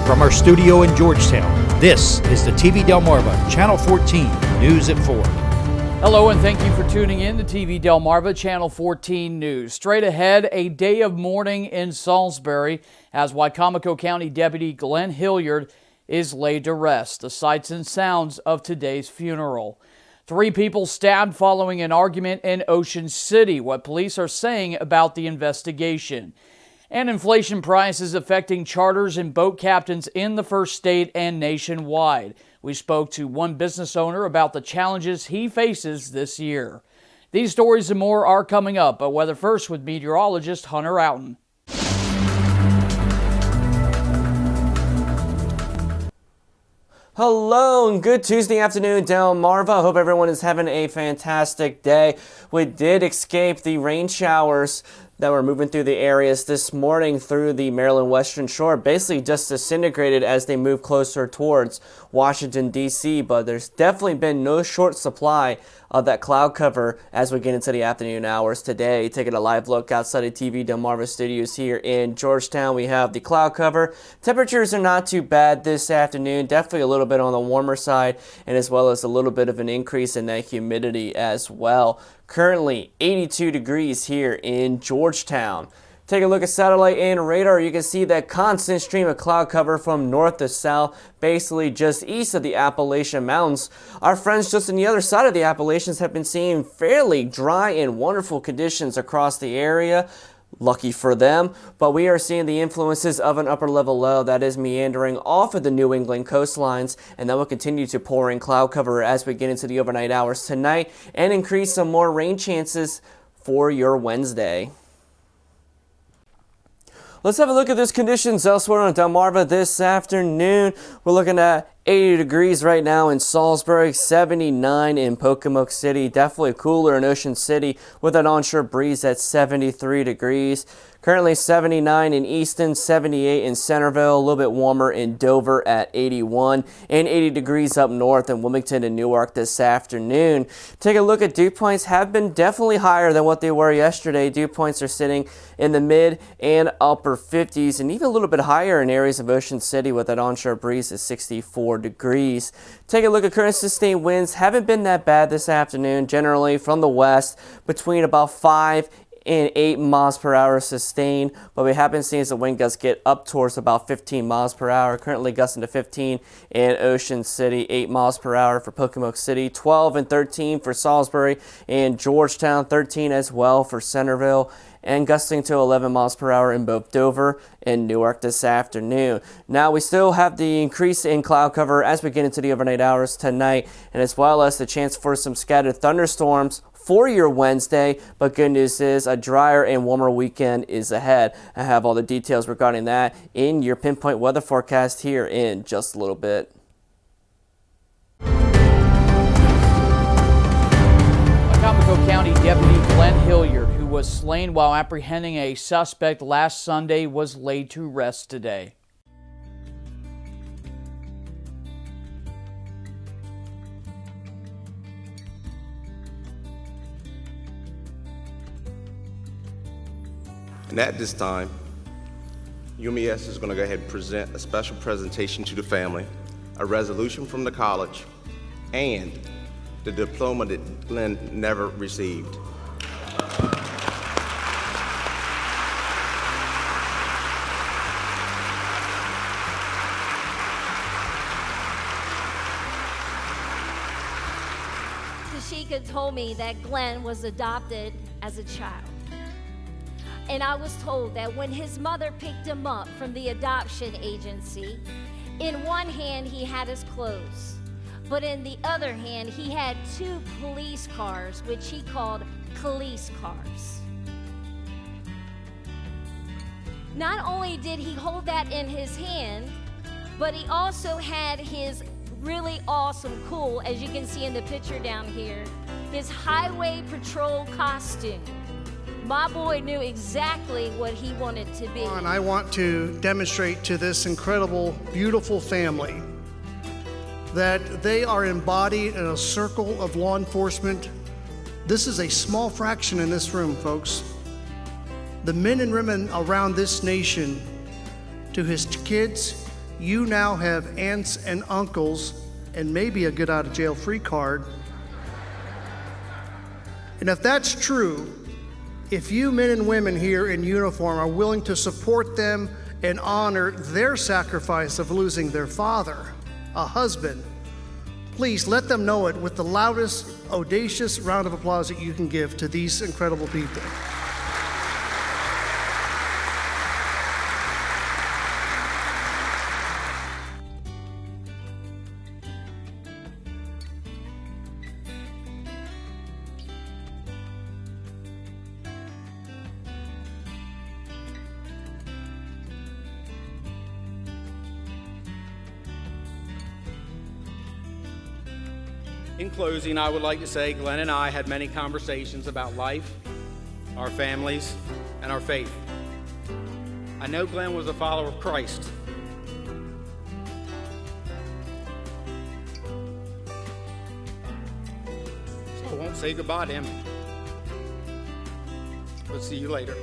From our studio in Georgetown, this is the TV Delmarva Channel 14 News at 4. Hello and thank you for tuning in to TV Delmarva Channel 14 News. Straight ahead, a day of mourning in Salisbury as Wicomico County Deputy Glenn Hilliard is laid to rest. The sights and sounds of today's funeral. 3 people stabbed following an argument in Ocean City. What police are saying about the investigation. And inflation prices affecting charters and boat captains in the first state and nationwide. We spoke to one business owner about the challenges he faces this year. These stories and more are coming up, but weather first with meteorologist Hunter Outen. Hello and good Tuesday afternoon, Delmarva. I hope everyone is having a fantastic day. We did escape the rain showers that were moving through the areas this morning through the Maryland Western Shore, basically just disintegrated as they move closer towards Washington, D.C., but there's definitely been no short supply of that cloud cover as we get into the afternoon hours today. Taking a live look outside of TV Delmarva Studios here in Georgetown, we have the cloud cover. Temperatures are not too bad this afternoon, definitely a little bit on the warmer side, and as well as a little bit of an increase in that humidity as well. Currently 82 degrees here in Georgetown. Take a look at satellite and radar. You can see that constant stream of cloud cover from north to south, basically just east of the Appalachian Mountains. Our friends just on the other side of the Appalachians have been seeing fairly dry and wonderful conditions across the area. Lucky for them, but we are seeing the influences of an upper level low that is meandering off of the New England coastlines, and that will continue to pour in cloud cover as we get into the overnight hours tonight and increase some more rain chances for your Wednesday. Let's have a look at those conditions elsewhere on Delmarva this afternoon. We're looking at 80 degrees right now in Salisbury, 79 in Wicomico City. Definitely cooler in Ocean City with an onshore breeze at 73 degrees. Currently 79 in Easton, 78 in Centerville, a little bit warmer in Dover at 81, and 80 degrees up north in Wilmington and Newark this afternoon. Take a look at dew points, have been definitely higher than what they were yesterday. Dew points are sitting in the mid and upper 50s, and even a little bit higher in areas of Ocean City with that onshore breeze at 64 degrees. Take a look at current sustained winds, haven't been that bad this afternoon, generally from the west between about 5 and 8 miles per hour sustained, but we have been seeing the wind gusts get up towards about 15 miles per hour, currently gusting to 15 in Ocean City, 8 miles per hour for Wicomico City, 12 and 13 for Salisbury and Georgetown, 13 as well for Centerville, and gusting to 11 miles per hour in both Dover and Newark this afternoon. Now we still have the increase in cloud cover as we get into the overnight hours tonight, and as well as the chance for some scattered thunderstorms for your Wednesday, but good news is a drier and warmer weekend is ahead. I have all the details regarding that in your pinpoint weather forecast here in just a little bit. Wicomico County Deputy Glenn Hilliard, who was slain while apprehending a suspect last Sunday, was laid to rest today. And at this time, UMES is going to go ahead and present a special presentation to the family, a resolution from the college, and the diploma that Glenn never received. Tashika told me that Glenn was adopted as a child. And I was told that when his mother picked him up from the adoption agency, in one hand he had his clothes, but in the other hand he had 2 police cars, which he called police cars. Not only did he hold that in his hand, but he also had his really awesome, cool, as you can see in the picture down here, his highway patrol costume. My boy knew exactly what he wanted to be. And I want to demonstrate to this incredible, beautiful family that they are embodied in a circle of law enforcement. This is a small fraction in this room, folks. The men and women around this nation, to his kids, you now have aunts and uncles and maybe a get out of jail free card. And if that's true, if you men and women here in uniform are willing to support them and honor their sacrifice of losing their father, a husband, please let them know it with the loudest, audacious round of applause that you can give to these incredible people. In closing, I would like to say Glenn and I had many conversations about life, our families, and our faith. I know Glenn was a follower of Christ. So I won't say goodbye to him. But see you later.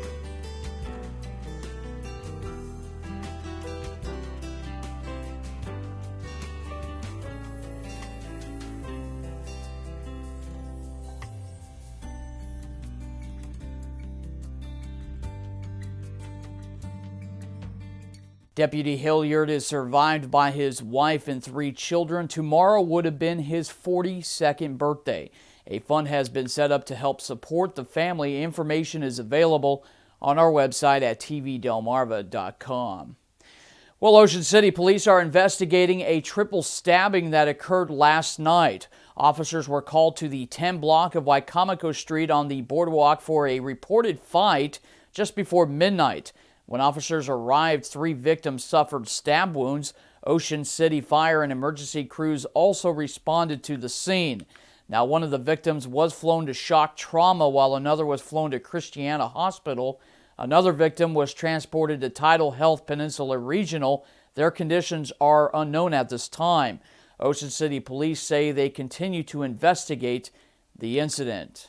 Deputy Hilliard is survived by his wife and 3 children. Tomorrow would have been his 42nd birthday. A fund has been set up to help support the family. Information is available on our website at tvdelmarva.com. Well, Ocean City police are investigating a triple stabbing that occurred last night. Officers were called to the 10 block of Wicomico Street on the boardwalk for a reported fight just before midnight. When officers arrived, 3 victims suffered stab wounds. Ocean City Fire and emergency crews also responded to the scene. Now, one of the victims was flown to shock trauma while another was flown to Christiana Hospital. Another victim was transported to Untitled Peninsula Regional. Their conditions are unknown at this time. Ocean City police say they continue to investigate the incident.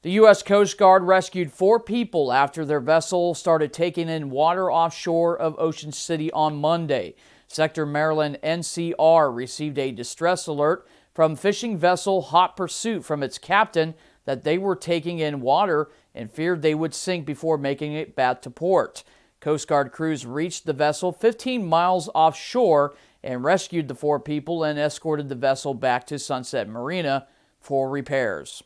The U.S. Coast Guard rescued 4 people after their vessel started taking in water offshore of Ocean City on Monday. Sector Maryland NCR received a distress alert from fishing vessel Hot Pursuit from its captain that they were taking in water and feared they would sink before making it back to port. Coast Guard crews reached the vessel 15 miles offshore and rescued the 4 people and escorted the vessel back to Sunset Marina for repairs.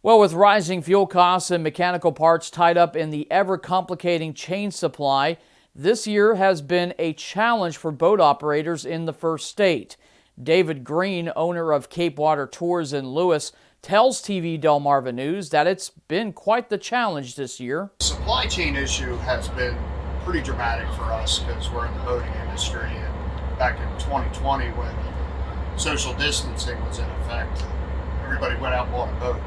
Well, with rising fuel costs and mechanical parts tied up in the ever-complicating chain supply, this year has been a challenge for boat operators in the first state. David Green, owner of Cape Water Tours in Lewis, tells TV Delmarva News that it's been quite the challenge this year. The supply chain issue has been pretty dramatic for us because we're in the boating industry, and back in 2020 when social distancing was in effect, everybody went out and bought a boat,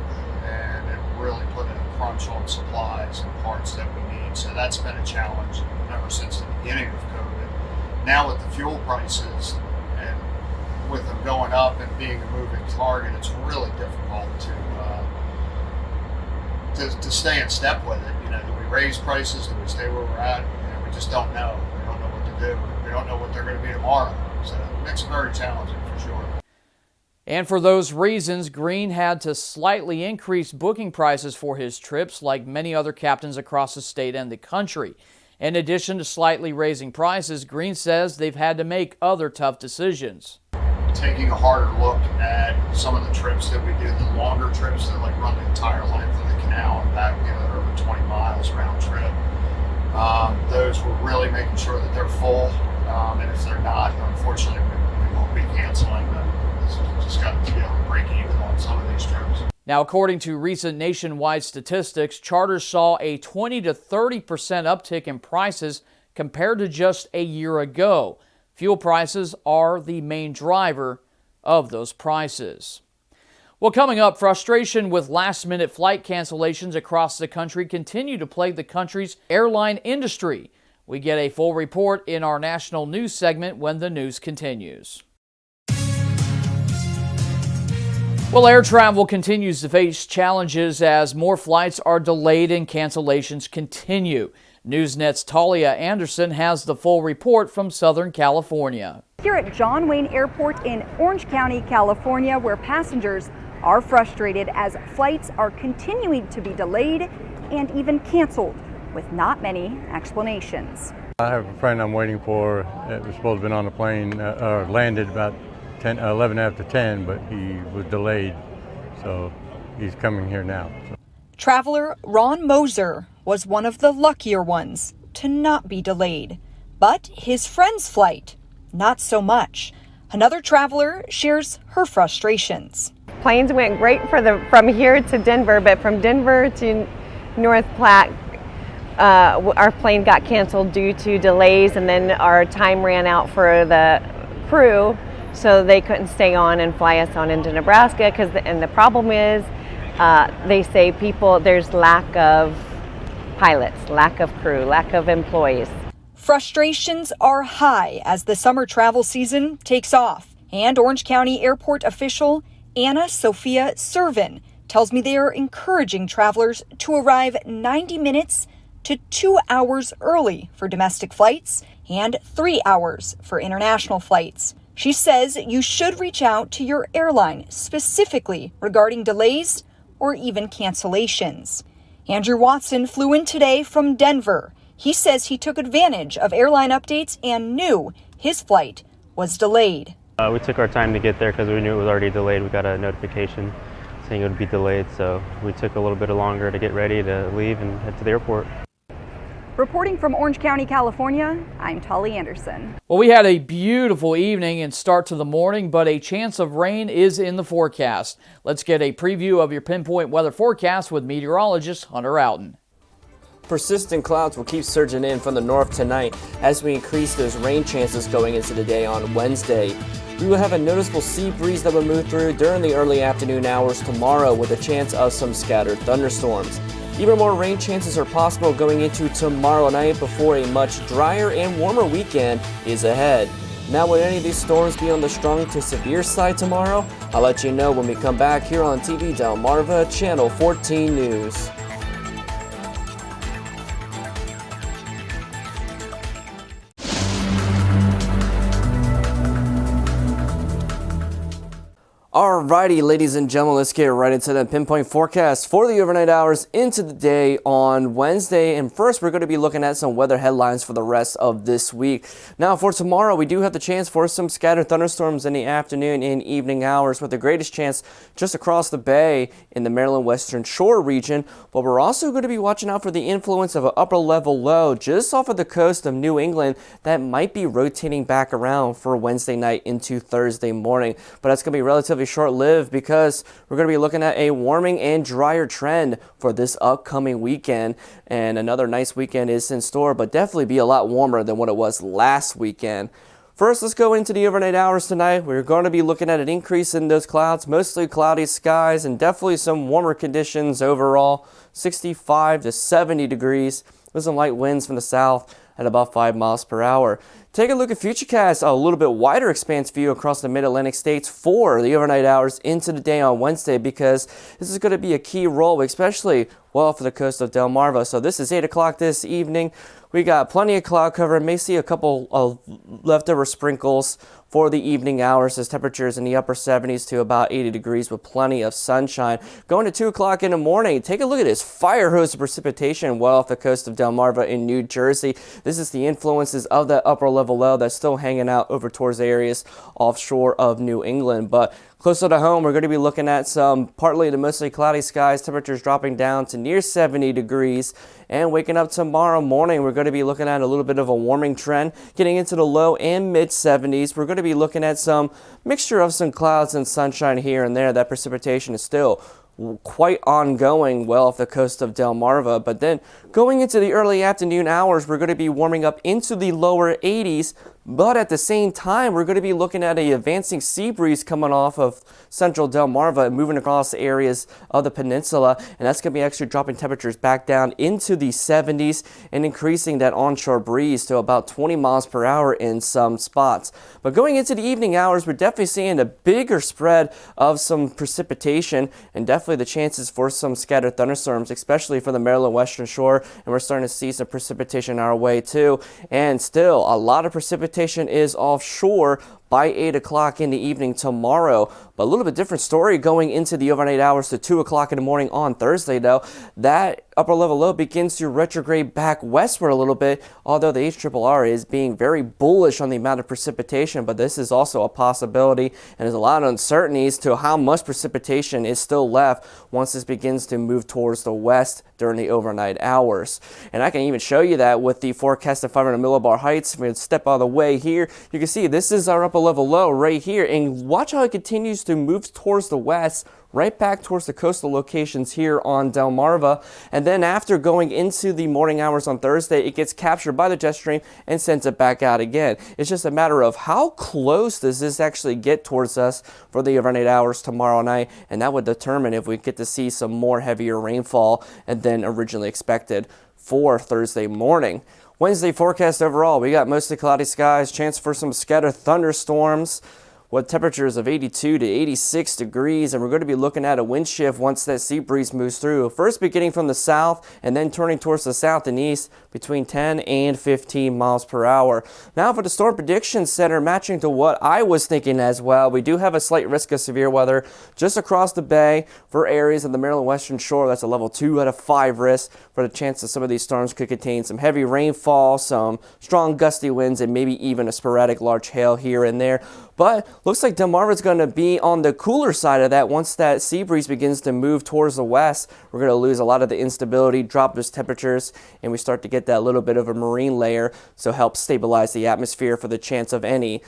and it really put a crunch on supplies and parts that we need. So that's been a challenge ever since the beginning of COVID. Now with the fuel prices and with them going up and being a moving target, it's really difficult to stay in step with it. You know, do we raise prices? Do we stay where we're at? You know, we just don't know. We don't know what to do. We don't know what they're going to be tomorrow. So it makes it very challenging for sure. And for those reasons, Green had to slightly increase booking prices for his trips like many other captains across the state and the country. In addition to slightly raising prices, Green says they've had to make other tough decisions. Taking a harder look at some of the trips that we do, the longer trips that like run the entire length of the canal and back, you know, over 20 miles round trip. Those we're really making sure that they're full, and if they're not, unfortunately, we won't be canceling them. Just got to be able to break even on some of these trips. Now, according to recent nationwide statistics, charters saw a 20 to 30% uptick in prices compared to just a year ago. Fuel prices are the main driver of those prices. Well, coming up, frustration with last-minute flight cancellations across the country continue to plague the country's airline industry. We get a full report in our national news segment when the news continues. Well, air travel continues to face challenges as more flights are delayed and cancellations continue. NewsNet's Talia Anderson has the full report from Southern California. Here at John Wayne Airport in Orange County, California, where passengers are frustrated as flights are continuing to be delayed and even canceled with not many explanations. I have a friend I'm waiting for that was supposed to have been on the plane or landed about 11 after 10, but he was delayed, so he's coming here now. Traveler Ron Moser was one of the luckier ones to not be delayed, but his friend's flight, not so much. Another traveler shares her frustrations. Planes went great from here to Denver, but from Denver to North Platte, our plane got canceled due to delays, and then our time ran out for the crew, so they couldn't stay on and fly us on into Nebraska. And the problem is, they say there's lack of pilots, lack of crew, lack of employees. Frustrations are high as the summer travel season takes off, and Orange County Airport official Anna Sophia Servin tells me they are encouraging travelers to arrive 90 minutes to 2 hours early for domestic flights and 3 hours for international flights. She says you should reach out to your airline specifically regarding delays or even cancellations. Andrew Watson flew in today from Denver. He says he took advantage of airline updates and knew his flight was delayed. We took our time to get there because we knew it was already delayed. We got a notification saying it would be delayed, so we took a little bit longer to get ready to leave and head to the airport. Reporting from Orange County, California, I'm Talia Anderson. Well, we had a beautiful evening and start to the morning, but a chance of rain is in the forecast. Let's get a preview of your pinpoint weather forecast with meteorologist Hunter Outen. Persistent clouds will keep surging in from the north tonight as we increase those rain chances going into the day on Wednesday. We will have a noticeable sea breeze that will move through during the early afternoon hours tomorrow with a chance of some scattered thunderstorms. Even more rain chances are possible going into tomorrow night before a much drier and warmer weekend is ahead. Now, will any of these storms be on the strong to severe side tomorrow? I'll let you know when we come back here on TV Delmarva Channel 14 News. Alrighty, ladies and gentlemen, let's get right into the pinpoint forecast for the overnight hours into the day on Wednesday. And first, we're going to be looking at some weather headlines for the rest of this week. Now, for tomorrow, we do have the chance for some scattered thunderstorms in the afternoon and evening hours, with the greatest chance just across the bay in the Maryland Western Shore region. But we're also going to be watching out for the influence of an upper level low just off of the coast of New England that might be rotating back around for Wednesday night into Thursday morning. But that's going to be relatively short-lived because we're going to be looking at a warming and drier trend for this upcoming weekend, and another nice weekend is in store, but definitely be a lot warmer than what it was last weekend. First, let's go into the overnight hours tonight. We're going to be looking at an increase in those clouds, mostly cloudy skies, and definitely some warmer conditions overall, 65 to 70 degrees with some light winds from the south at about 5 miles per hour. Take a look at Futurecast, a little bit wider expanse view across the mid-Atlantic states for the overnight hours into the day on Wednesday, because this is going to be a key role, especially well off the coast of Delmarva. So this is 8 o'clock this evening. We got plenty of cloud cover. May see a couple of leftover sprinkles for the evening hours as temperatures in the upper 70s to about 80 degrees with plenty of sunshine. Going to 2 o'clock in the morning, take a look at this fire hose of precipitation well off the coast of Delmarva in New Jersey. This is the influences of that upper level low that's still hanging out over towards the areas offshore of New England. But closer to home, we're going to be looking at some partly to mostly cloudy skies, temperatures dropping down to near 70 degrees. And waking up tomorrow morning, we're going to be looking at a little bit of a warming trend, getting into the low and mid 70s. We're going to be looking at some mixture of some clouds and sunshine here and there. That precipitation is still quite ongoing well off the coast of Delmarva. But then going into the early afternoon hours, we're going to be warming up into the lower 80s, But at the same time, we're going to be looking at an advancing sea breeze coming off of central Delmarva and moving across areas of the peninsula. And that's going to be actually dropping temperatures back down into the 70s and increasing that onshore breeze to about 20 miles per hour in some spots. But going into the evening hours, we're definitely seeing a bigger spread of some precipitation and definitely the chances for some scattered thunderstorms, especially for the Maryland Western Shore. And we're starting to see some precipitation our way too. And still, a lot of precipitation is offshore by 8 o'clock in the evening tomorrow. But a little bit different story going into the overnight hours to 2 o'clock in the morning on Thursday, though. That upper level low begins to retrograde back westward a little bit, although the HRRR is being very bullish on the amount of precipitation. But this is also a possibility, and there's a lot of uncertainties to how much precipitation is still left once this begins to move towards the west during the overnight hours. And I can even show you that with the forecasted 500 millibar heights. If we step out of the way here, you can see this is our upper level low right here, and watch how it continues to move towards the west, right back towards the coastal locations here on Delmarva. And then after going into the morning hours on Thursday, it gets captured by the jet stream and sends it back out again. It's just a matter of how close does this actually get towards us for the overnight hours tomorrow night, and that would determine if we get to see some more heavier rainfall than originally expected for Thursday morning. Wednesday forecast overall, we got mostly cloudy skies, chance for some scattered thunderstorms with temperatures of 82 to 86 degrees, and we're going to be looking at a wind shift once that sea breeze moves through. First beginning from the south and then turning towards the south and east between 10 and 15 miles per hour. Now for the Storm Prediction Center, matching to what I was thinking as well, we do have a slight risk of severe weather just across the bay for areas of the Maryland Western Shore. That's a level 2 out of 5 risk for the chance that some of these storms could contain some heavy rainfall, some strong gusty winds, and maybe even a sporadic large hail here and there. But looks like Delmarva is going to be on the cooler side of that. Once that sea breeze begins to move towards the west, we're going to lose a lot of the instability, drop those temperatures, and we start to get that little bit of a marine layer, so help stabilize the atmosphere for the chance of any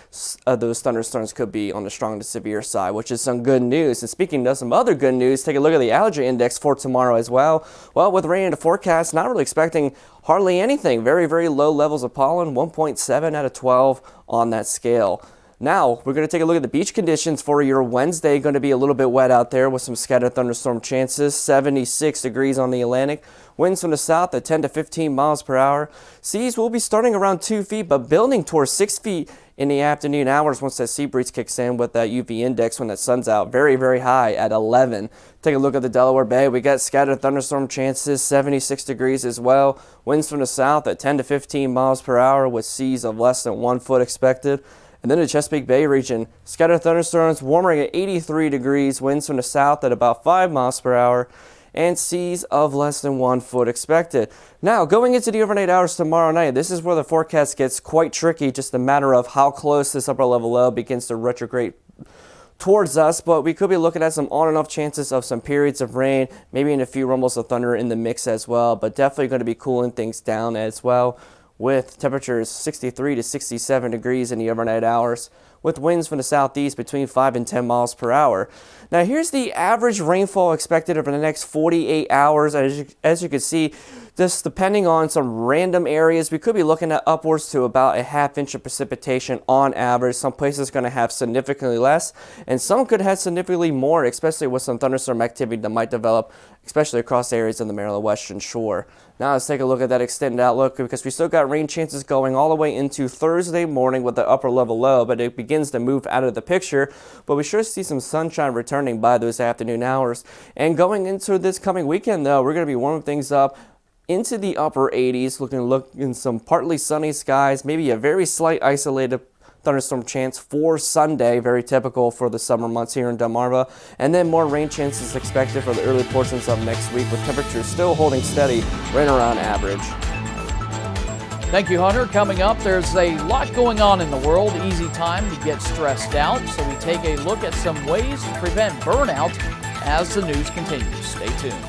of those thunderstorms could be on the strong to severe side, which is some good news. And speaking of some other good news, take a look at the allergy index for tomorrow as well. Well, with rain in the forecast, not really expecting hardly anything. Very, very low levels of pollen, 1.7 out of 12 on that scale. Now, we're going to take a look at the beach conditions for your Wednesday. Going to be a little bit wet out there with some scattered thunderstorm chances. 76 degrees on the Atlantic. Winds from the south at 10 to 15 miles per hour. Seas will be starting around 2 feet, but building towards 6 feet in the afternoon hours once that sea breeze kicks in with that UV index when that sun's out. Very, very high at 11. Take a look at the Delaware Bay. We got scattered thunderstorm chances, 76 degrees as well. Winds from the south at 10 to 15 miles per hour with seas of less than 1 foot expected. And then the Chesapeake Bay region, scattered thunderstorms, warmer at 83 degrees, winds from the south at about 5 miles per hour, and seas of less than 1 foot expected. Now, going into the overnight hours tomorrow night, this is where the forecast gets quite tricky, just a matter of how close this upper level low begins to retrograde towards us, but we could be looking at some on and off chances of some periods of rain, maybe in a few rumbles of thunder in the mix as well, but definitely going to be cooling things down as well, with temperatures 63 to 67 degrees in the overnight hours, with winds from the southeast between 5 and 10 miles per hour. Now here's the average rainfall expected over the next 48 hours. As you can see, just depending on some random areas, we could be looking at upwards to about a ½ inch of precipitation on average. Some places going to have significantly less, and some could have significantly more, especially with some thunderstorm activity that might develop, especially across areas in the Maryland Western Shore. Now let's take a look at that extended outlook, because we still got rain chances going all the way into Thursday morning with the upper level low, but it begins to move out of the picture. But we sure see some sunshine returning by those afternoon hours. And going into this coming weekend, though, we're going to be warming things up into the upper 80s, looking some partly sunny skies, maybe a very slight isolated thunderstorm chance for Sunday, very typical for the summer months here in Delmarva, and then more rain chances expected for the early portions of next week, with temperatures still holding steady right around average. Thank you, Hunter. Coming up, there's a lot going on in the world. Easy time to get stressed out, so we take a look at some ways to prevent burnout as the news continues. Stay tuned.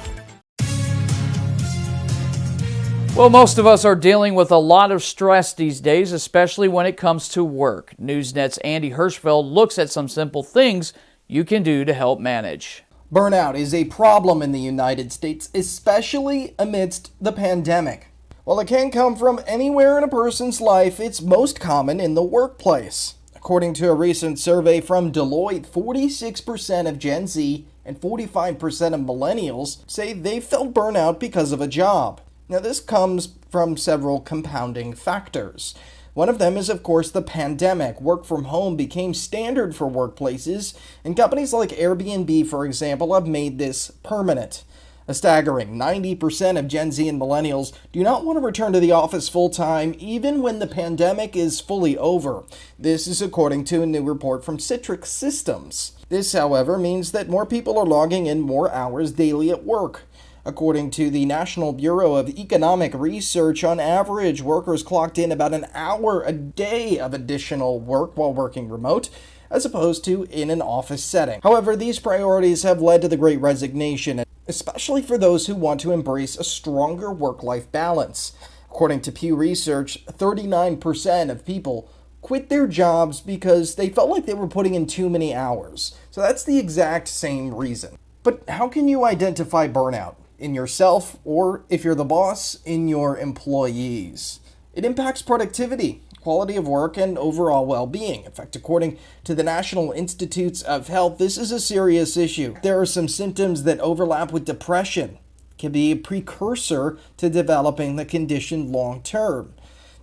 Well, most of us are dealing with a lot of stress these days, especially when it comes to work. NewsNet's Andy Hirschfeld looks at some simple things you can do to help manage. Burnout is a problem in the United States, especially amidst the pandemic. While it can come from anywhere in a person's life, it's most common in the workplace. According to a recent survey from Deloitte, 46% of Gen Z and 45% of millennials say they felt burnout because of a job. Now, this comes from several compounding factors. One of them is, of course, the pandemic. Work from home became standard for workplaces, and companies like Airbnb, for example, have made this permanent. A staggering 90% of Gen Z and millennials do not want to return to the office full-time, even when the pandemic is fully over. This is according to a new report from Citrix Systems. This, however, means that more people are logging in more hours daily at work. According to the National Bureau of Economic Research, on average, workers clocked in about an hour a day of additional work while working remote, as opposed to in an office setting. However, these priorities have led to the Great Resignation, especially for those who want to embrace a stronger work-life balance. According to Pew Research, 39% of people quit their jobs because they felt like they were putting in too many hours. So that's the exact same reason. But how can you identify burnout? In yourself, or if you're the boss, in your employees? It impacts productivity, quality of work, and overall well-being. In fact, according to the National Institutes of Health, this is a serious issue. There are some symptoms that overlap with depression, can be a precursor to developing the condition long-term.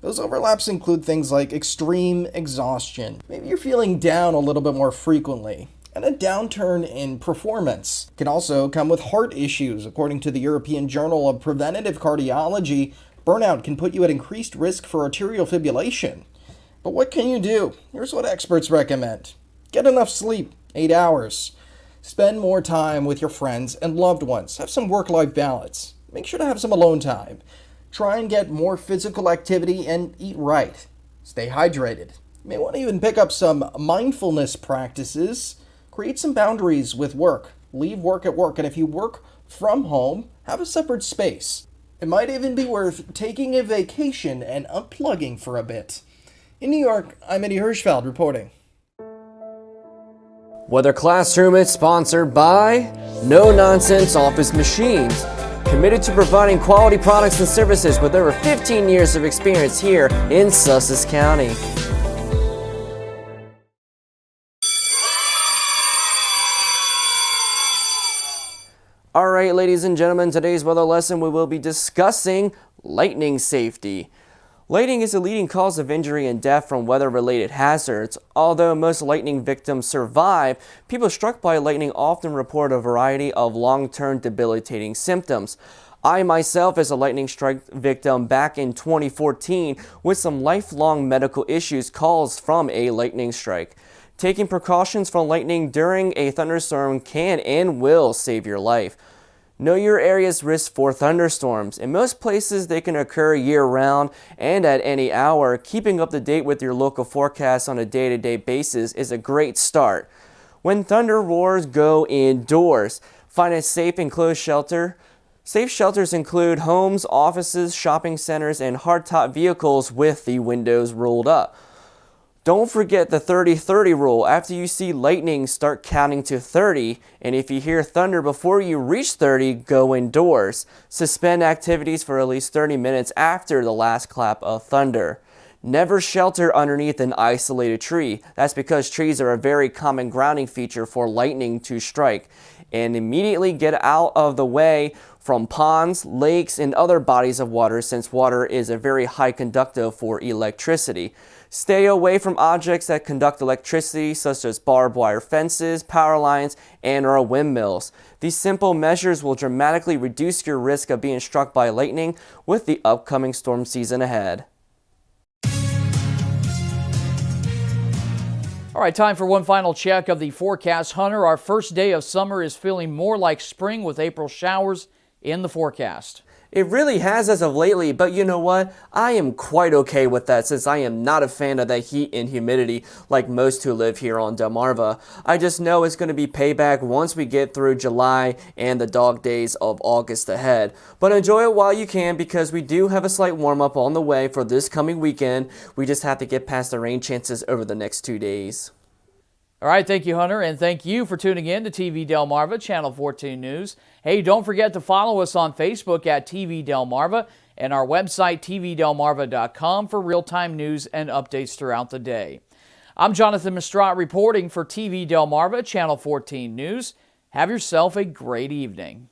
Those overlaps include things like extreme exhaustion. Maybe you're feeling down a little bit more frequently, and a downturn in performance. It can also come with heart issues. According to the European Journal of Preventive Cardiology, burnout can put you at increased risk for arterial fibrillation. But what can you do? Here's what experts recommend. Get enough sleep, 8 hours. Spend more time with your friends and loved ones. Have some work-life balance. Make sure to have some alone time. Try and get more physical activity and eat right. Stay hydrated. You may want to even pick up some mindfulness practices. Create some boundaries with work. Leave work at work. And if you work from home, have a separate space. It might even be worth taking a vacation and unplugging for a bit. In New York, I'm Eddie Hirschfeld reporting. Weather Classroom is sponsored by No Nonsense Office Machines, committed to providing quality products and services with over 15 years of experience here in Sussex County. All right, ladies and gentlemen, today's weather lesson we will be discussing lightning safety. Lightning is a leading cause of injury and death from weather-related hazards. Although most lightning victims survive, people struck by lightning often report a variety of long-term debilitating symptoms. I myself was a lightning strike victim back in 2014 with some lifelong medical issues caused from a lightning strike. Taking precautions from lightning during a thunderstorm can and will save your life. Know your area's risk for thunderstorms. In most places, they can occur year-round and at any hour. Keeping up to date with your local forecast on a day-to-day basis is a great start. When thunder roars, go indoors. Find a safe enclosed shelter. Safe shelters include homes, offices, shopping centers, and hardtop vehicles with the windows rolled up. Don't forget the 30-30 rule. After you see lightning, start counting to 30, and if you hear thunder before you reach 30, go indoors. Suspend activities for at least 30 minutes after the last clap of thunder. Never shelter underneath an isolated tree. That's because trees are a very common grounding feature for lightning to strike. And immediately get out of the way from ponds, lakes, and other bodies of water, since water is a very high conductor for electricity. Stay away from objects that conduct electricity, such as barbed wire fences, power lines, and/or windmills. These simple measures will dramatically reduce your risk of being struck by lightning with the upcoming storm season ahead. All right, time for one final check of the forecast. Hunter, our first day of summer is feeling more like spring with April showers in the forecast. It really has as of lately, but you know what? I am quite okay with that, since I am not a fan of that heat and humidity like most who live here on Delmarva. I just know it's going to be payback once we get through July and the dog days of August ahead. But enjoy it while you can, because we do have a slight warm-up on the way for this coming weekend. We just have to get past the rain chances over the next 2 days. All right, thank you, Hunter, and thank you for tuning in to TV Delmarva, Channel 14 News. Hey, don't forget to follow us on Facebook at TV Delmarva and our website, tvdelmarva.com, for real-time news and updates throughout the day. I'm Jonathan Mistrat reporting for TV Delmarva, Channel 14 News. Have yourself a great evening.